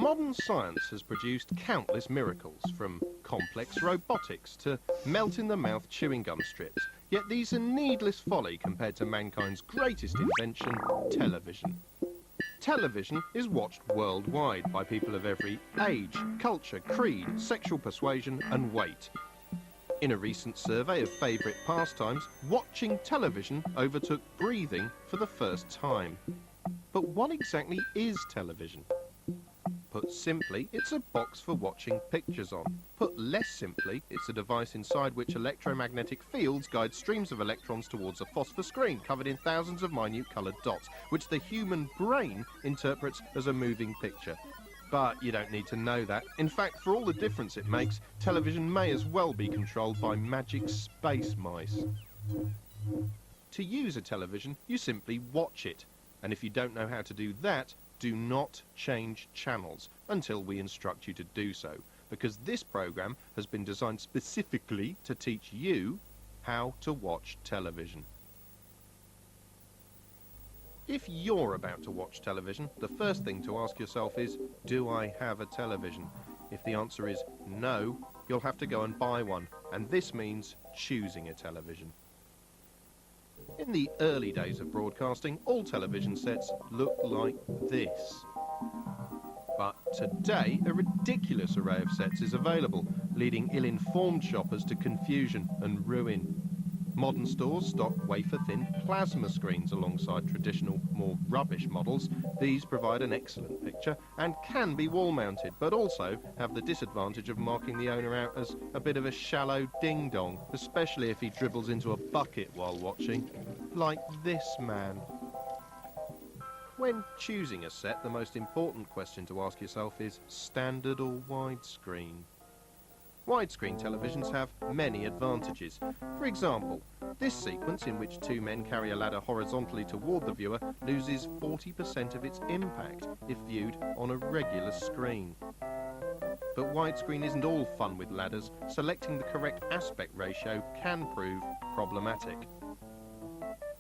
Modern science has produced countless miracles, from complex robotics to melt-in-the-mouth chewing gum strips. Yet these are needless folly compared to mankind's greatest invention, television. Television is watched worldwide by people of every age, culture, creed, sexual persuasion and weight. In a recent survey of favourite pastimes, watching television overtook breathing for the first time. But what exactly is television? Put simply, it's a box for watching pictures on. Put less simply, it's a device inside which electromagnetic fields guide streams of electrons towards a phosphor screen covered in thousands of minute coloured dots, which the human brain interprets as a moving picture. But you don't need to know that. In fact, for all the difference it makes, television may as well be controlled by magic space mice. To use a television, you simply watch it. And if you don't know how to do that, do not change channels until we instruct you to do so, because this programme has been designed specifically to teach you how to watch television. If you're about to watch television, the first thing to ask yourself is, do I have a television? If the answer is no, you'll have to go and buy one, and this means choosing a television. In the early days of broadcasting, all television sets looked like this. But today, a ridiculous array of sets is available, leading ill-informed shoppers to confusion and ruin. Modern stores stock wafer-thin plasma screens alongside traditional, more rubbish models. These provide an excellent picture and can be wall-mounted, but also have the disadvantage of marking the owner out as a bit of a shallow ding-dong, especially if he dribbles into a bucket while watching, like this man. When choosing a set, the most important question to ask yourself is standard or widescreen? Widescreen televisions have many advantages. For example, this sequence in which two men carry a ladder horizontally toward the viewer loses 40% of its impact if viewed on a regular screen. But widescreen isn't all fun with ladders. Selecting the correct aspect ratio can prove problematic.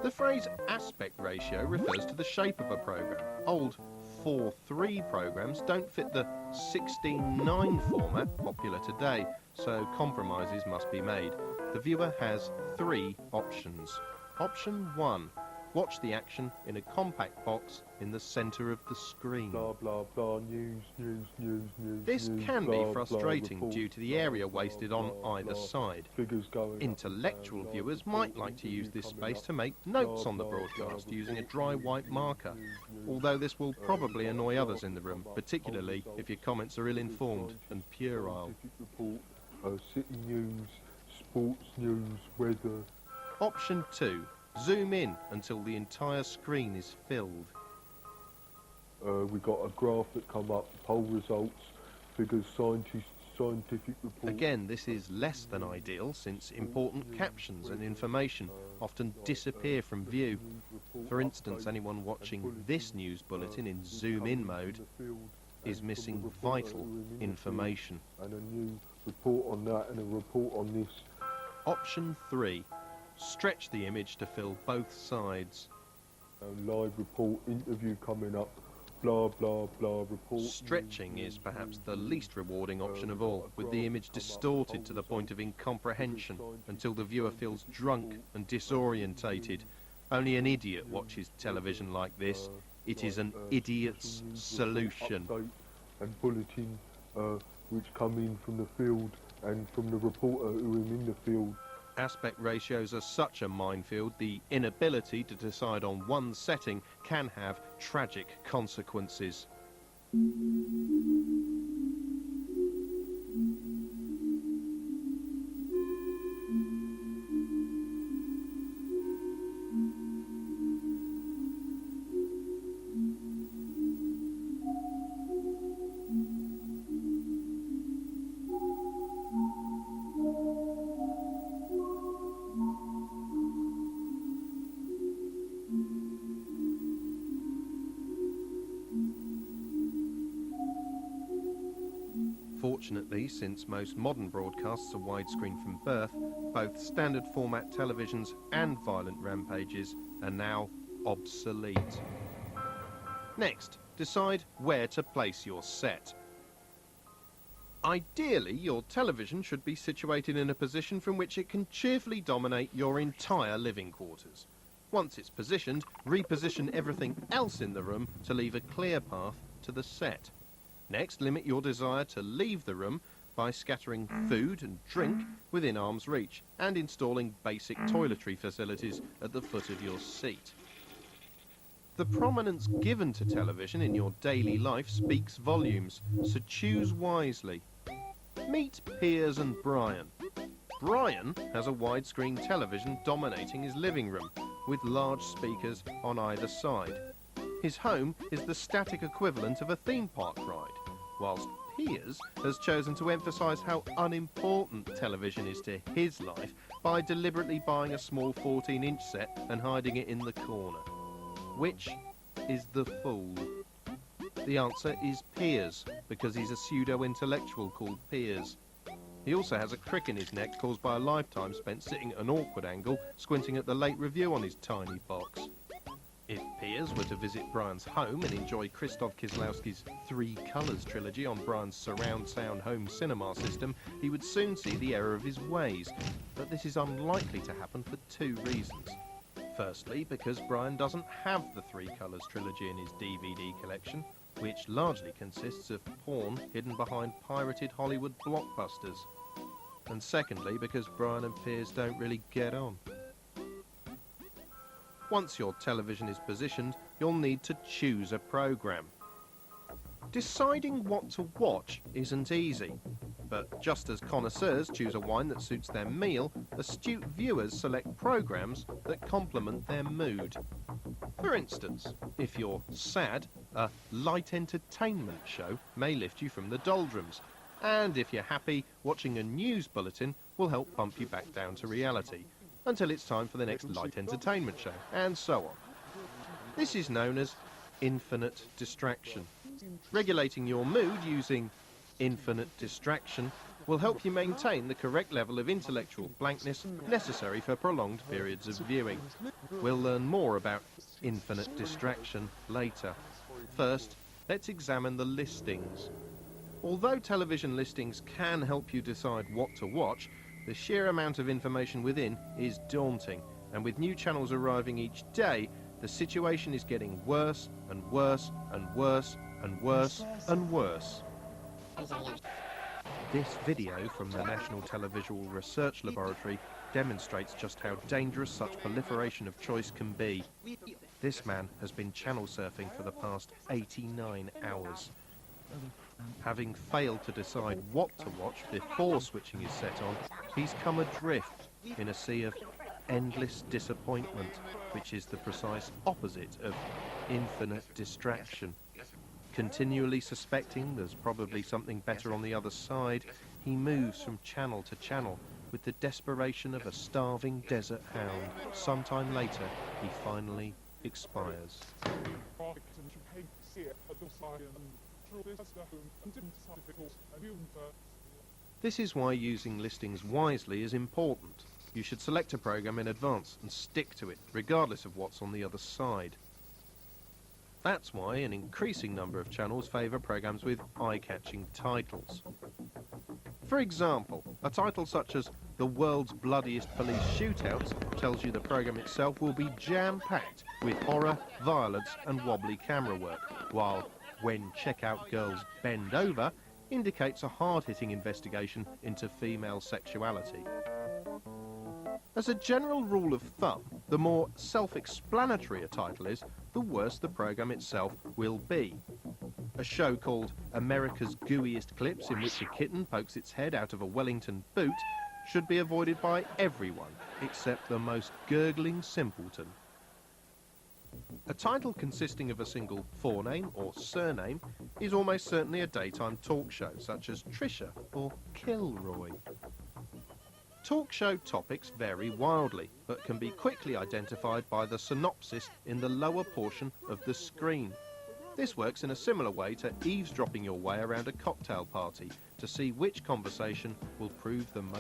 The phrase aspect ratio refers to the shape of a programme. Old 4:3 programmes don't fit the 16:9 format popular today, so compromises must be made. The viewer has three options. Option 1. Watch the action in a compact box in the centre of the screen. Blah, blah, blah, news, news, news, news. This news, can blah, be frustrating blah, due to the area wasted on either side. Figures going Intellectual up, viewers might like to use this space to make notes on the broadcast using a dry white marker, although this will probably annoy others in the room, particularly if your comments are ill-informed and puerile. Report, city news, sports news, weather. Option 2. Zoom in until the entire screen is filled. We got a graph that come up, poll results, figures, scientific report. Again, this is less than ideal, since important captions and information often disappear from view. For instance, anyone watching this news bulletin in zoom-in mode is missing vital information. And a new report on that and a report on this. Option 3. Stretch the image to fill both sides. Live report, interview coming up, blah, blah, blah, report. Stretching is perhaps the least rewarding option of all, with the image distorted to the point of incomprehension until the viewer feels drunk and disorientated. Only an idiot watches television like this. It is an idiot's solution. And bulletin which come in from the field and from the reporter who is in the field. Aspect ratios are such a minefield, the inability to decide on one setting can have tragic consequences. Fortunately, since most modern broadcasts are widescreen from birth, both standard format televisions and violent rampages are now obsolete. Next, decide where to place your set. Ideally, your television should be situated in a position from which it can cheerfully dominate your entire living quarters. Once it's positioned, reposition everything else in the room to leave a clear path to the set. Next, limit your desire to leave the room by scattering food and drink within arm's reach and installing basic toiletry facilities at the foot of your seat. The prominence given to television in your daily life speaks volumes, so choose wisely. Meet Piers and Brian. Brian has a widescreen television dominating his living room, with large speakers on either side. His home is the static equivalent of a theme park ride, whilst Piers has chosen to emphasise how unimportant television is to his life by deliberately buying a small 14-inch set and hiding it in the corner. Which is the fool? The answer is Piers, because he's a pseudo-intellectual called Piers. He also has a crick in his neck caused by a lifetime spent sitting at an awkward angle, squinting at the late review on his tiny box. If Piers were to visit Brian's home and enjoy Krzysztof Kieslowski's Three Colours trilogy on Brian's surround sound home cinema system, he would soon see the error of his ways. But this is unlikely to happen for two reasons. Firstly, because Brian doesn't have the Three Colours trilogy in his DVD collection, which largely consists of porn hidden behind pirated Hollywood blockbusters. And secondly, because Brian and Piers don't really get on. Once your television is positioned, you'll need to choose a programme. Deciding what to watch isn't easy, but just as connoisseurs choose a wine that suits their meal, astute viewers select programmes that complement their mood. For instance, if you're sad, a light entertainment show may lift you from the doldrums, and if you're happy, watching a news bulletin will help bump you back down to reality, until it's time for the next light entertainment show, and so on. This is known as infinite distraction. Regulating your mood using infinite distraction will help you maintain the correct level of intellectual blankness necessary for prolonged periods of viewing. We'll learn more about infinite distraction later. First, let's examine the listings. Although television listings can help you decide what to watch, the sheer amount of information within is daunting, and with new channels arriving each day, the situation is getting worse and worse and worse and worse and worse. This video from the National Televisual Research Laboratory demonstrates just how dangerous such proliferation of choice can be. This man has been channel surfing for the past 89 hours. Having failed to decide what to watch before switching his set on, he's come adrift in a sea of endless disappointment, which is the precise opposite of infinite distraction. Continually suspecting there's probably something better on the other side, he moves from channel to channel with the desperation of a starving desert hound. Sometime later, he finally expires. This is why using listings wisely is important. You should select a program in advance and stick to it, regardless of what's on the other side. That's why an increasing number of channels favour programs with eye-catching titles. For example, a title such as The World's Bloodiest Police Shootouts tells you the program itself will be jam-packed with horror, violence and wobbly camera work, while When Checkout Girls Bend Over indicates a hard-hitting investigation into female sexuality. As a general rule of thumb, the more self-explanatory a title is, the worse the program itself will be. A show called America's Gooeyest Clips, in which a kitten pokes its head out of a Wellington boot, should be avoided by everyone except the most gurgling simpleton. A title consisting of a single forename or surname is almost certainly a daytime talk show, such as Trisha or Kilroy. Talk show topics vary wildly, but can be quickly identified by the synopsis in the lower portion of the screen. This works in a similar way to eavesdropping your way around a cocktail party to see which conversation will prove the most